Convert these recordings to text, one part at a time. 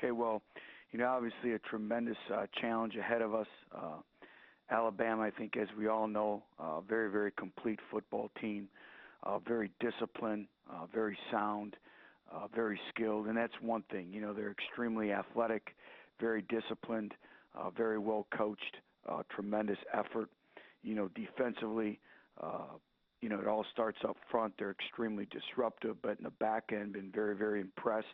Okay, well, obviously a tremendous challenge ahead of us. Alabama, I think, as we all know, very, very complete football team, very disciplined, very sound, very skilled, and that's one thing. They're extremely athletic, very disciplined, very well coached, tremendous effort. Defensively, it all starts up front. They're extremely disruptive, but in the back end, been very, very impressed.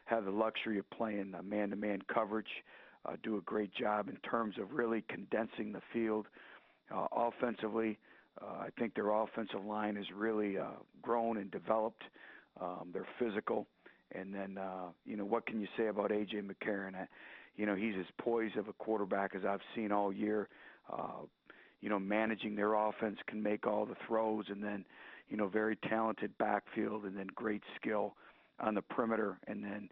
Have the luxury of playing man-to-man coverage, do a great job in terms of really condensing the field. Offensively, I think their offensive line has really grown and developed. They're physical. And then, what can you say about A.J. McCarron? He's as poised of a quarterback as I've seen all year. Managing their offense, can make all the throws, and then, very talented backfield, and then great skill on the perimeter. And then,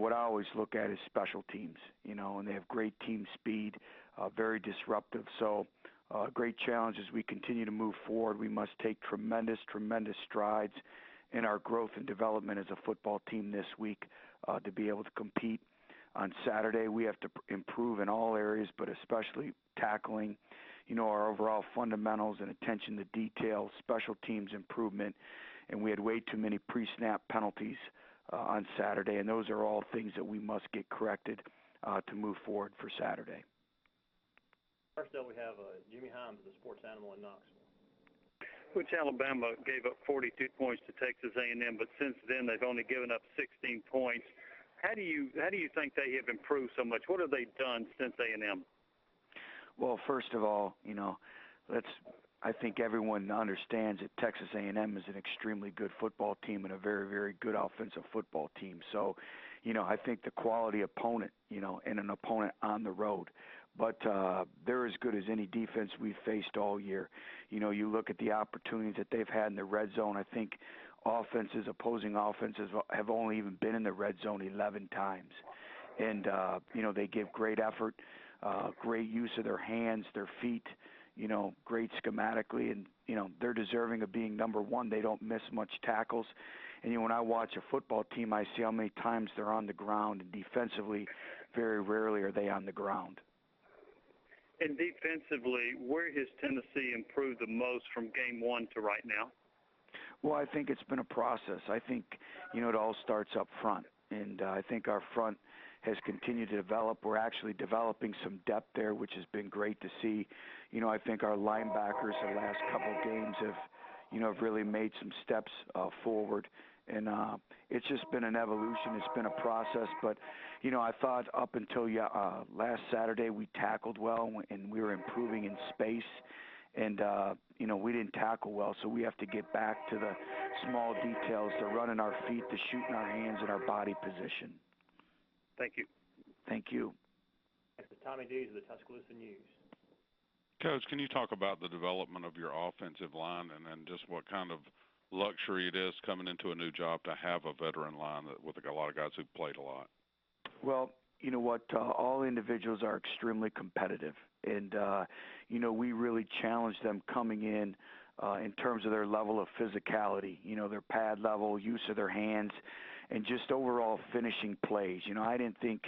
what I always look at is special teams, and they have great team speed, very disruptive. So great challenge as we continue to move forward. We must take tremendous, tremendous strides in our growth and development as a football team this week to be able to compete. On Saturday, we have to improve in all areas, but especially tackling, our overall fundamentals and attention to detail, special teams improvement, and we had way too many pre-snap penalties on Saturday, and those are all things that we must get corrected to move forward for Saturday. First up, we have Jimmy Himes, the sports animal in Knoxville. Which Alabama gave up 42 points to Texas A&M, but since then they've only given up 16 points. How do you think they have improved so much? What have they done since A&M? Well, first of all, I think everyone understands that Texas A&M is an extremely good football team and a very, very good offensive football team. So, I think the quality opponent, and an opponent on the road. But they're as good as any defense we've faced all year. You look at the opportunities that they've had in the red zone. I think opposing offenses have only even been in the red zone 11 times. And, they give great effort, great use of their hands, their feet, great schematically. And, they're deserving of being number one. They don't miss much tackles. And, when I watch a football team, I see how many times they're on the ground. And defensively, very rarely are they on the ground. And defensively, where has Tennessee improved the most from game one to right now? Well, I think it's been a process. I think, it all starts up front. And I think our front has continued to develop. We're actually developing some depth there, which has been great to see. I think our linebackers the last couple of games have really made some steps forward. And it's just been an evolution. It's been a process. But, I thought up until last Saturday we tackled well and we were improving in space. And, we didn't tackle well. So we have to get back to the small details, the running our feet, the shooting our hands, and our body position. Thank you. Thank you. This is Tommy Dees of the Tuscaloosa News. Coach, can you talk about the development of your offensive line and then just what kind of luxury it is coming into a new job to have a veteran line with a lot of guys who've played a lot? Well, you know what? All individuals are extremely competitive. And, we really challenge them coming in terms of their level of physicality, their pad level, use of their hands, and just overall finishing plays. I didn't think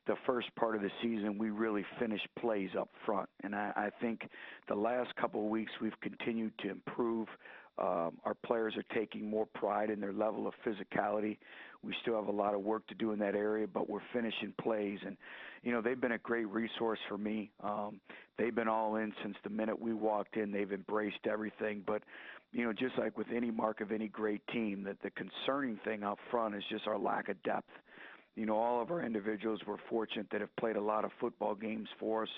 the first part of the season we really finished plays up front. And I think the last couple of weeks we've continued to improve. Our players are taking more pride in their level of physicality. We still have a lot of work to do in that area, but we're finishing plays. And, they've been a great resource for me. They've been all in since the minute we walked in. They've embraced everything. But, just like with any mark of any great team, that the concerning thing up front is just our lack of depth. All of our individuals were fortunate that have played a lot of football games for us,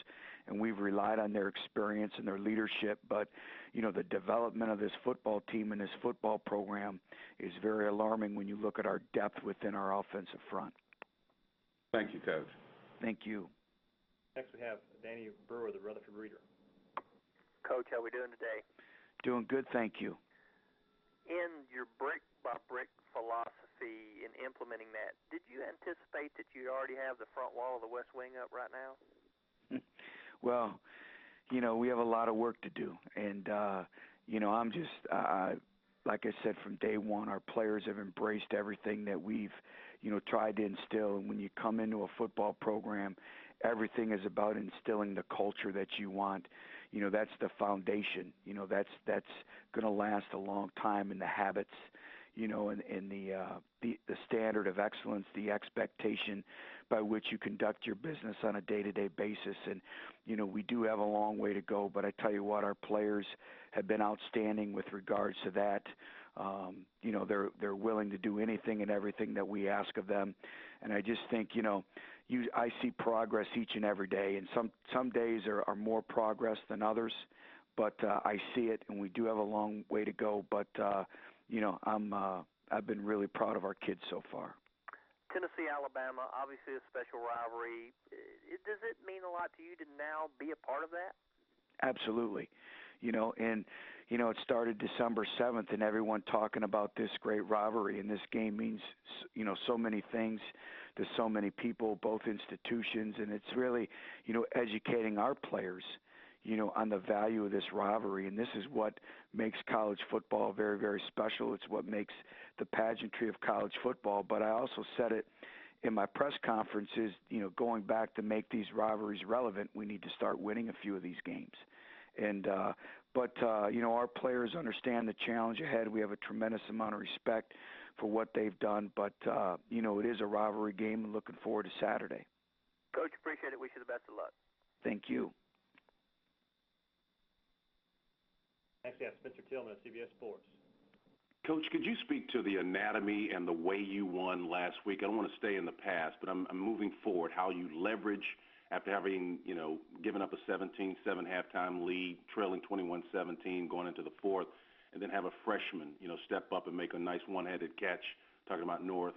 and we've relied on their experience and their leadership. But, the development of this football team and this football program is very alarming when you look at our depth within our offensive front. Thank you, Coach. Thank you. Next we have Danny Brewer, the Rutherford Reader. Coach, how we doing today? Doing good, thank you. In your brick-by-brick philosophy in implementing that, did you anticipate that you already have the front wall of the West Wing up right now? Well, we have a lot of work to do. And, I'm just, like I said, from day one, our players have embraced everything that we've, tried to instill. And when you come into a football program, everything is about instilling the culture that you want. That's the foundation. That's going to last a long time, and the habits, and the standard of excellence, the expectation by which you conduct your business on a day-to-day basis. And we do have a long way to go, but I tell you what, our players have been outstanding with regards to that. They're willing to do anything and everything that we ask of them, and I just think I see progress each and every day, and some days are more progress than others, but I see it, and we do have a long way to go. But I've been really proud of our kids so far. Tennessee, Alabama, obviously a special rivalry. Does it mean a lot to you to now be a part of that? Absolutely. It started December 7th, and everyone talking about this great rivalry, and this game means, so many things to so many people, both institutions, and it's really, educating our players, on the value of this rivalry, and this is what makes college football very, very special. It's what makes the pageantry of college football, but I also said it in my press conferences, going back to make these rivalries relevant, we need to start winning a few of these games. But our players understand the challenge ahead. We have a tremendous amount of respect for what they've done, but, it is a rivalry game, and looking forward to Saturday. Coach, appreciate it. Wish you the best of luck. Thank you. Next, we have Spencer Tillman of CBS Sports. Coach, could you speak to the anatomy and the way you won last week? I don't want to stay in the past, but I'm moving forward, how you leverage after having, given up a 17-7 halftime lead, trailing 21-17 going into the fourth, and then have a freshman, step up and make a nice one-headed catch, talking about North,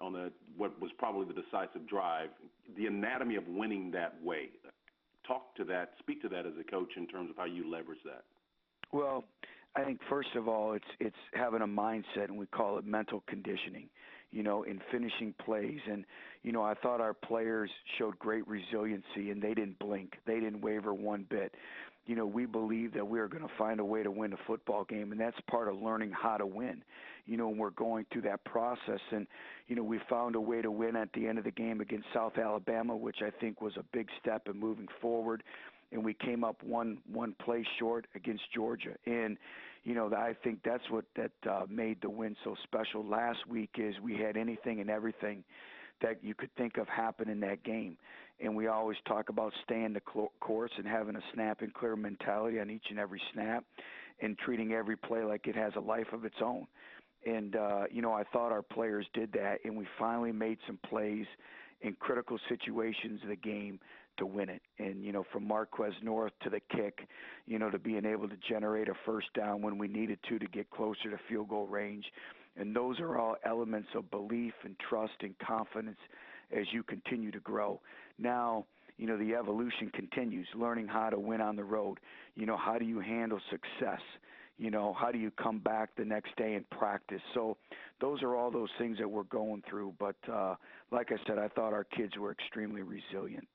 on what was probably the decisive drive. The anatomy of winning that way. Talk to that, speak to that as a coach in terms of how you leverage that. Well, I think first of all, it's having a mindset, and we call it mental conditioning, in finishing plays. And, I thought our players showed great resiliency, and they didn't blink. They didn't waver one bit. We believe that we are going to find a way to win a football game, and that's part of learning how to win. And we're going through that process. And, we found a way to win at the end of the game against South Alabama, which I think was a big step in moving forward. And we came up one play short against Georgia. And, I think that's what made the win so special last week is we had anything and everything that you could think of happen in that game. And we always talk about staying the course and having a snap and clear mentality on each and every snap and treating every play like it has a life of its own. And, I thought our players did that, and we finally made some plays in critical situations of the game to win it. And, from Marquez North to the kick, to being able to generate a first down when we needed to get closer to field goal range. And those are all elements of belief and trust and confidence as you continue to grow. Now, the evolution continues, learning how to win on the road. How do you handle success? How do you come back the next day and practice? So those are all those things that we're going through. But like I said, I thought our kids were extremely resilient.